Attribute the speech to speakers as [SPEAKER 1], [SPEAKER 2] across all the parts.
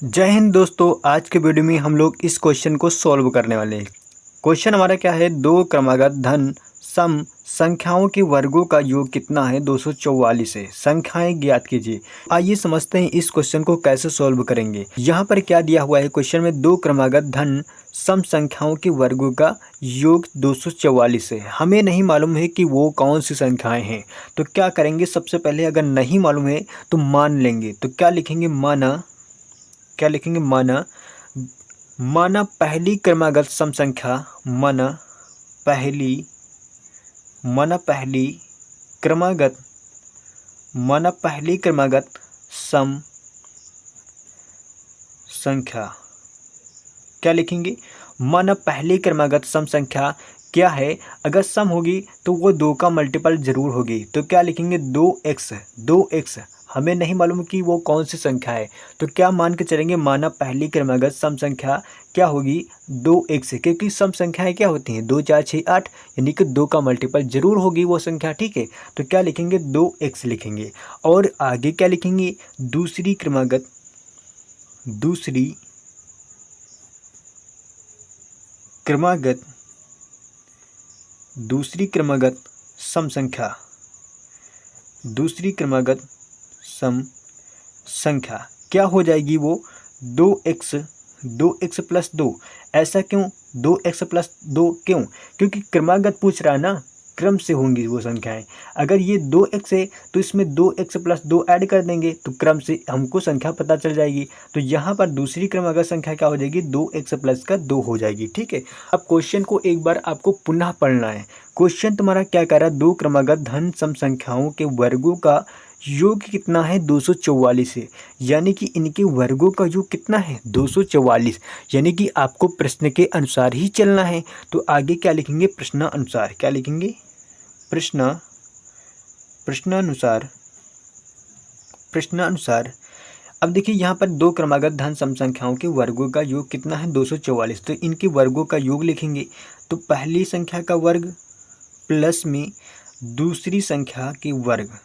[SPEAKER 1] जय हिंद दोस्तों। आज के वीडियो में हम लोग इस क्वेश्चन को सॉल्व करने वाले हैं। क्वेश्चन हमारा क्या है, दो क्रमागत धन सम संख्याओं के वर्गों का योग कितना है 244 है। संख्याएं ज्ञात कीजिए। आइए समझते हैं इस क्वेश्चन को कैसे सॉल्व करेंगे। यहाँ पर क्या दिया हुआ है क्वेश्चन में, दो क्रमागत धन सम संख्याओं के वर्गों का योग 244 है। हमें नहीं मालूम है कि वो कौन सी संख्याएं हैं, तो क्या करेंगे, सबसे पहले अगर नहीं मालूम है तो मान लेंगे। तो क्या लिखेंगे, माना, क्या लिखेंगे, माना, माना पहली क्रमागत सम संख्या, माना पहली, माना पहली क्रमागत, माना पहली क्रमागत सम संख्या। क्या लिखेंगे, माना पहली क्रमागत सम संख्या क्या है। अगर सम होगी तो वो दो का मल्टीपल जरूर होगी। तो क्या लिखेंगे, 2x, 2x। हमें नहीं मालूम कि वो कौन सी संख्या है, तो क्या मान के चलेंगे, माना पहली क्रमागत सम संख्या क्या होगी, 2x। क्योंकि सम संख्याएं क्या होती हैं, 2 4 6 8, यानी कि 2 का मल्टीपल जरूर होगी वो संख्या। ठीक है, तो क्या लिखेंगे, 2x लिखेंगे। और आगे क्या लिखेंगे, दूसरी क्रमागत, दूसरी क्रमागत, दूसरी क्रमागत सम संख्या, दूसरी क्रमागत सम संख्या क्या हो जाएगी वो, 2x, 2x प्लस 2। ऐसा क्यों, 2x प्लस 2 क्यों, क्योंकि क्रमागत पूछ रहा है ना, क्रम से होंगी वो संख्याएं। अगर ये 2x है तो इसमें 2x प्लस 2 ऐड कर देंगे तो क्रम से हमको संख्या पता चल जाएगी। तो यहाँ पर दूसरी क्रमागत संख्या क्या हो जाएगी, 2x प्लस का 2 हो जाएगी। ठीक है, अब क्वेश्चन को एक बार आपको पुनः पढ़ना है। क्वेश्चन तुम्हारा क्या कह रहा है, दो क्रमागत धन सम संख्याओं के वर्गों का योग कितना है, 244 है। यानी कि इनके वर्गों का योग कितना है, 244। यानी कि आपको प्रश्न के अनुसार ही चलना है। तो आगे क्या लिखेंगे, प्रश्नानुसार। क्या लिखेंगे, प्रश्नानुसार, प्रश्नानुसार। अब देखिए यहाँ पर दो क्रमागत धन सम संख्याओं के वर्गों का योग कितना है, 244। तो इनके वर्गों का योग लिखेंगे। तो पहली संख्या का वर्ग प्लस में दूसरी संख्या के वर्ग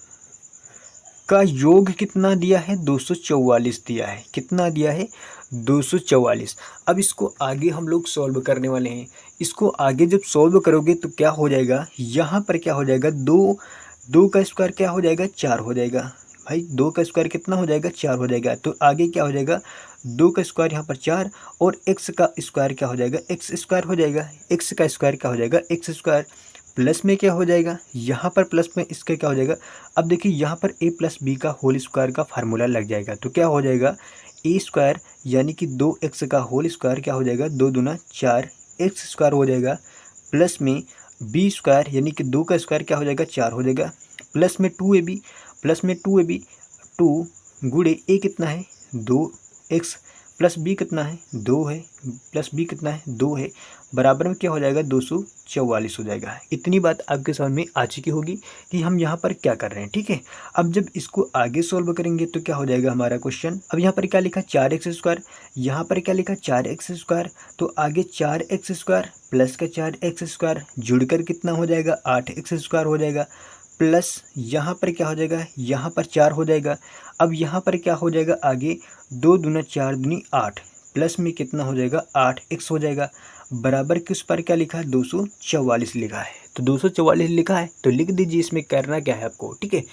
[SPEAKER 1] का योग कितना दिया है, 244 दिया है। कितना दिया है, 244। अब इसको आगे हम लोग सॉल्व करने वाले हैं। इसको आगे जब सॉल्व करोगे तो क्या हो जाएगा, यहाँ पर क्या हो जाएगा, दो, दो का स्क्वायर क्या हो जाएगा, 4 हो जाएगा। भाई 2 का स्क्वायर कितना हो जाएगा, 4 हो जाएगा। तो आगे क्या हो जाएगा, 2 का स्क्वायर यहाँ पर 4, और x का स्क्वायर क्या हो जाएगा, x स्क्वायर हो जाएगा। x का स्क्वायर क्या हो जाएगा, x स्क्वायर। प्लस में क्या हो जाएगा, यहाँ पर प्लस में इसका क्या हो जाएगा। अब देखिए यहाँ पर a प्लस बी का होल स्क्वायर का फार्मूला लग जाएगा। तो क्या हो जाएगा, ए स्क्वायर यानी कि 2x का होल स्क्वायर क्या हो जाएगा, 2 दूना 4, x स्क्वायर हो जाएगा। प्लस में बी स्क्वायर यानी कि 2 का स्क्वायर क्या हो जाएगा, 4 हो जाएगा। प्लस में 2ab, प्लस में 2ab, 2 गुणे ए कितना है, 2x, प्लस बी कितना है, 2 है, प्लस बी कितना है, 2 है, बराबर में क्या हो जाएगा, 244 हो जाएगा। इतनी बात आपके समझ में आ चुकी होगी कि हम यहाँ पर क्या कर रहे हैं। ठीक है, अब जब इसको आगे सॉल्व करेंगे तो क्या हो जाएगा हमारा क्वेश्चन। अब यहाँ पर क्या लिखा, 4x स्क्वायर, यहाँ पर क्या लिखा, 4x स्क्वायर। तो आगे 4x स्क्वायर प्लस का 4x स्क्वायर जुड़कर कितना हो जाएगा, 8x स्क्वायर हो जाएगा। प्लस यहाँ पर क्या हो जाएगा, यहाँ पर 4 हो जाएगा। अब यहाँ पर क्या हो जाएगा, आगे 2 दूना 4 दूनी 8, प्लस में कितना हो जाएगा, 8x हो जाएगा। बराबर के उस पर क्या लिखा है, 244 लिखा है। तो 244 लिखा है तो लिख दीजिए, इसमें करना क्या है आपको। ठीक है,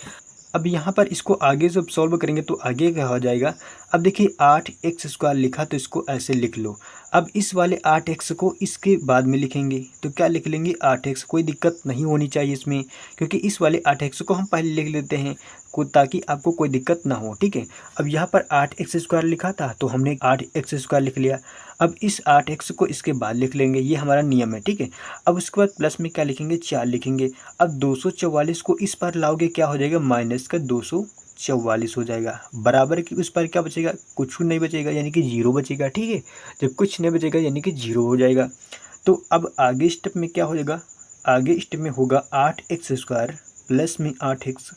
[SPEAKER 1] अब यहाँ पर इसको आगे जब सॉल्व करेंगे तो आगे क्या हो जाएगा। अब देखिए 8x स्क्वायर लिखा तो इसको ऐसे लिख लो। अब इस वाले 8x को इसके बाद में लिखेंगे तो क्या लिख लेंगे, 8x। कोई दिक्कत नहीं होनी चाहिए इसमें, क्योंकि इस वाले 8x को हम पहले लिख लेते हैं को, ताकि आपको कोई दिक्कत ना हो। ठीक है, अब यहाँ पर 8x स्क्वायर लिखा था तो हमने 8x स्क्वायर लिख लिया। अब इस 8x को इसके बाद लिख लेंगे, ये हमारा नियम है। ठीक है, अब उसके बाद प्लस में क्या लिखेंगे, 4 लिखेंगे। अब 244 को इस पर लाओगे क्या हो जाएगा, माइनस का 244 हो जाएगा। बराबर की उस पर क्या बचेगा, कुछ नहीं बचेगा, यानी कि 0 बचेगा। ठीक है, जब कुछ नहीं बचेगा यानी कि 0 हो जाएगा। तो अब आगे स्टेप में क्या हो जाएगा, आगे स्टेप में होगा 8x स्क्वायर प्लस में 8x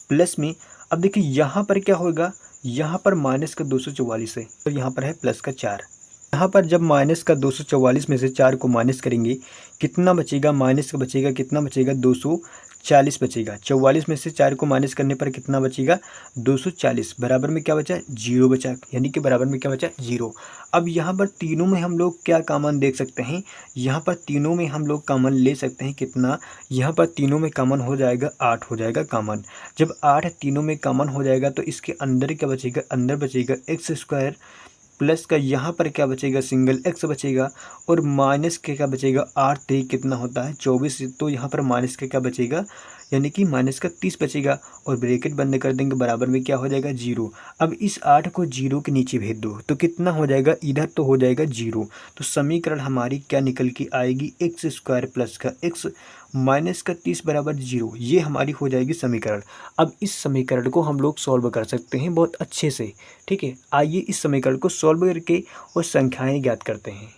[SPEAKER 1] प्लस में, अब देखिए यहाँ पर क्या होगा, यहाँ पर माइनस का 244 है और यहाँ पर है प्लस का 4। यहाँ पर जब माइनस का 244 में से 4 को माइनस करेंगे कितना बचेगा, माइनस का बचेगा, कितना बचेगा, 40 बचेगा। 44 में से 4 को माइनस करने पर कितना बचेगा? 240। बराबर में क्या बचा? 0 बचा, यानी कि बराबर में क्या बचा? 0। अब यहाँ पर तीनों में हम लोग क्या कॉमन देख सकते हैं? यहाँ पर तीनों में हम लोग कॉमन ले सकते हैं कितना? यहाँ पर तीनों में कॉमन हो जाएगा 8 हो जाएगा कॉमन। जब 8 तीनों में कॉमन हो जाएगा तो इसके अंदर क्या बचेगा? अंदर बचेगा एक्स स्क्वायर प्लस का यहाँ पर क्या बचेगा? सिंगल एक्स बचेगा और माइनस के क्या बचेगा? 8 3 कितना होता है? 24। तो यहाँ पर माइनस के क्या बचेगा? यानी कि माइनस का 30 बचेगा और ब्रैकेट बंद कर देंगे, बराबर में क्या हो जाएगा? 0। अब इस 8 को 0 के नीचे भेज दो तो कितना हो जाएगा? इधर तो हो जाएगा 0। तो समीकरण हमारी क्या निकल के आएगी? एक्स स्क्वायर प्लस का एक्स माइनस का 30 बराबर 0। ये हमारी हो जाएगी समीकरण। अब इस समीकरण को हम लोग सॉल्व कर सकते हैं बहुत अच्छे से। ठीक है, आइए इस समीकरण को सॉल्व करके और संख्याएं ज्ञात करते हैं।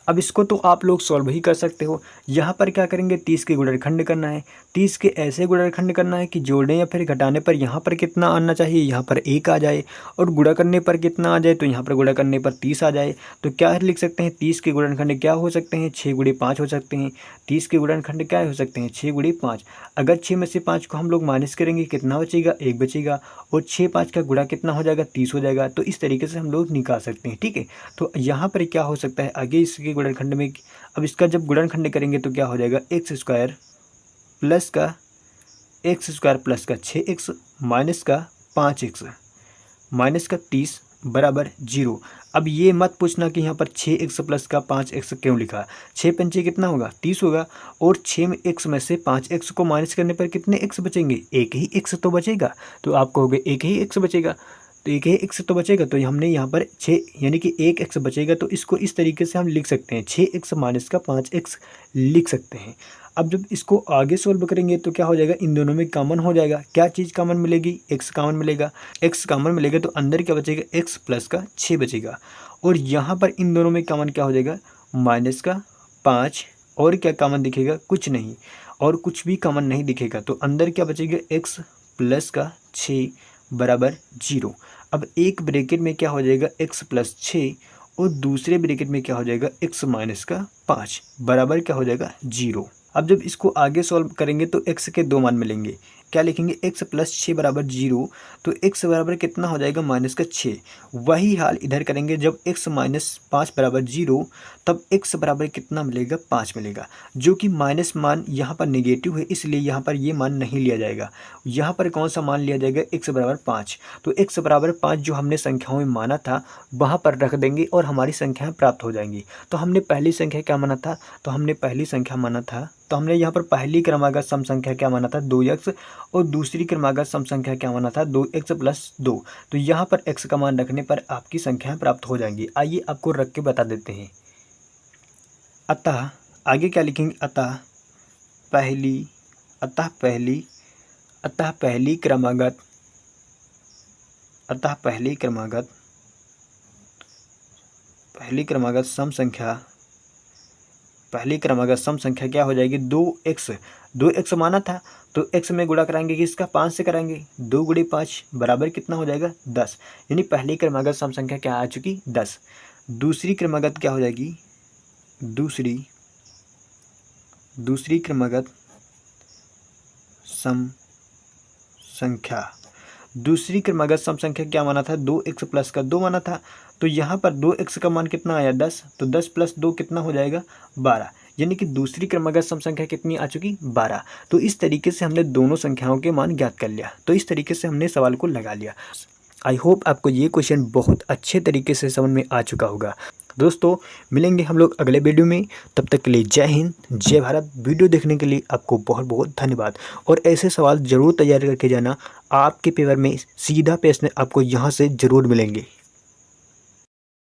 [SPEAKER 1] अब इसको तो आप लोग सॉल्व ही कर सकते हो। यहाँ पर क्या करेंगे? 30 के गुणनखंड करना है। 30 के ऐसे गुणनखंड करना है कि जोड़ने या फिर घटाने पर यहाँ पर कितना आना चाहिए? यहाँ पर 1 आ जाए, और गुणा करने पर कितना आ जाए? तो यहाँ पर गुणा करने पर 30 आ जाए। तो क्या लिख सकते हैं? 30 के गुणनखंड क्या हो सकते हैं? 6 गुणे 5 हो सकते हैं। 30 के गुणनखंड क्या हो सकते हैं? 6 गुणे 5। अगर 6 में से 5 को हम लोग माइनस करेंगे कितना बचेगा? 1 बचेगा, और 6 5 का गुणा कितना हो जाएगा? 30 हो जाएगा। तो इस तरीके से हम लोग निकाल सकते हैं। ठीक है, तो यहाँ पर क्या हो सकता है आगे इसके गुणनखंड में? अब इसका जब गुणनखंड करेंगे तो क्या हो जाएगा? एक्स स्क्वायर प्लस का 6x माइनस का 5x माइनस का 30 बराबर 0। अब ये मत पूछना कि यहाँ पर 6x प्लस का 5x क्यों लिखा। 6 पंचे कितना होगा? 30 होगा, और 6x में से 5x को माइनस करने पर कितने x बचेंगे? एक ही x तो बचेगा। तो आप कहोगे एक ही x बचेगा, तो एक ही x तो बचेगा। तो हमने यहाँ पर 6 यानी कि 1 x बचेगा, तो इसको इस तरीके से हम लिख सकते हैं, 6x माइनस का 5x लिख सकते हैं। अब जब इसको आगे सोल्व करेंगे तो क्या हो जाएगा? इन दोनों में कॉमन हो जाएगा। क्या चीज़ कॉमन मिलेगी? x कॉमन मिलेगा। x कॉमन मिलेगा तो अंदर क्या बचेगा? x प्लस का 6 बचेगा, और यहाँ पर इन दोनों में कॉमन क्या हो जाएगा? माइनस का 5। और क्या कॉमन दिखेगा? कुछ नहीं, और कुछ भी कॉमन नहीं दिखेगा। तो अंदर क्या बचेगा? x प्लस का 6 बराबर 0। अब एक ब्रैकेट में क्या हो जाएगा? x प्लस 6, और दूसरे ब्रैकेट में क्या हो जाएगा? x माइनस का 5 बराबर क्या हो जाएगा? 0। अब जब इसको आगे सॉल्व करेंगे तो x के 2 मान मिलेंगे। क्या लिखेंगे? x प्लस 6 बराबर 0। तो x बराबर कितना हो जाएगा? माइनस का 6। वही हाल इधर करेंगे, जब x माइनस 5 बराबर 0 तब x बराबर कितना मिलेगा? 5 मिलेगा, जो कि माइनस मान यहाँ पर नेगेटिव है, इसलिए यहाँ पर ये मान नहीं लिया जाएगा। यहाँ पर कौन सा मान लिया जाएगा? x बराबर 5। तो x बराबर 5 जो हमने संख्याओं में माना था वहाँ पर रख देंगे और हमारी संख्याएँ प्राप्त हो जाएंगी। तो हमने पहली संख्या क्या माना था? तो हमने पहली संख्या माना था, तो हमने यहाँ पर पहली क्रमागत सम संख्या क्या माना था? 2x, और दूसरी क्रमागत सम संख्या क्या माना था? 2x plus 2। तो यहाँ पर x का मान रखने पर आपकी संख्याएं प्राप्त हो जाएंगी। आइए आपको रख के बता देते हैं। अतः आगे क्या लिखेंगे? अतः पहली क्रमागत सम संख्या क्या हो जाएगी? 2x माना था, तो x में गुणा कराएंगे किसका? 5 से कराएंगे। 2 गुणे 5 बराबर कितना हो जाएगा? 10। यानी पहली क्रमागत सम संख्या क्या आ चुकी? 10। दूसरी क्रमागत क्या हो जाएगी? दूसरी क्रमागत सम संख्या क्या माना था? 2x प्लस का 2 माना था। तो यहाँ पर 2x का मान कितना आया? 10। तो 10 प्लस 2 कितना हो जाएगा? 12। यानी कि दूसरी क्रमागत सम संख्या कितनी आ चुकी? 12। तो इस तरीके से हमने दोनों संख्याओं के मान ज्ञात कर लिया। तो इस तरीके से हमने सवाल को लगा लिया। आई होप आपको ये क्वेश्चन बहुत अच्छे तरीके से समझ में आ चुका होगा। दोस्तों, मिलेंगे हम लोग अगले वीडियो में। तब तक के लिए जय हिंद, जय भारत। वीडियो देखने के लिए आपको बहुत बहुत धन्यवाद, और ऐसे सवाल ज़रूर तैयार करके जाना। आपके पेपर में सीधा प्रश्न आपको यहाँ से ज़रूर मिलेंगे।